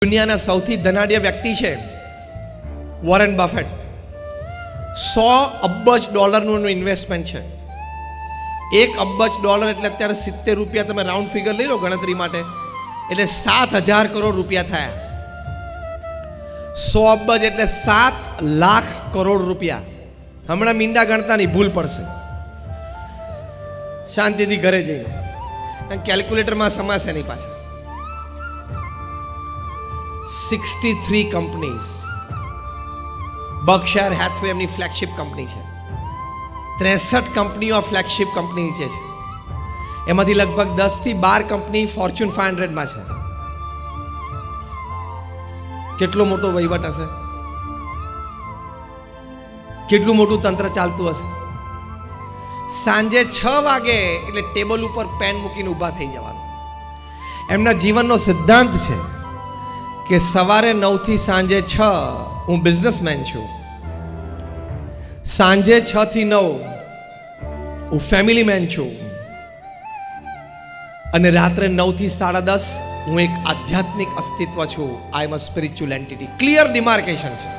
દુનિયાના સૌથી ધનાઢ્ય વ્યક્તિ છે વોરેન બફેટ. $100 અબજનું ઇન્વેસ્ટમેન્ટ છે. $1 અબજ એટલે અત્યારે 70 રૂપિયા, તમે રાઉન્ડ ફિગર લઈ લો ગણતરી માટે, એટલે 7,000 કરોડ રૂપિયા થયા. 100 અબજ એટલે 7 લાખ કરોડ રૂપિયા. હમણાં મીંડા ગણતાની ભૂલ પડશે, શાંતિથી ઘરે જઈને કેલ્ક્યુલેટરમાં સમાશે નહીં પાછા. 63 કંપનીઝ. બર્કશાયર હેથવે એમની ફ્લેગશિપ કંપની છે. 63 કંપનીઓ ફ્લેગશિપ કંપની નીચે છે. એમાંથી લગભગ 10 થી 12 કંપની ફોર્ચ્યુન 500 માં છે. કેટલો મોટો વહીવટ હશે, કેટલું મોટું તંત્ર ચાલતું હશે. સાંજે 6 વાગે એટલે ટેબલ ઉપર પેન મૂકીને ઊભા થઈ જવાનું. એમના જીવનનો સિદ્ધાંત છે કે સવારે 9 થી સાંજે 6 હું બિઝનેસમેન છું, સાંજે 6 થી 9 હું ફેમિલી મેન છું, અને રાત્રે 9 થી 10:30 હું એક આધ્યાત્મિક અસ્તિત્વ છું. I am a spiritual entity. Clear demarcation છે.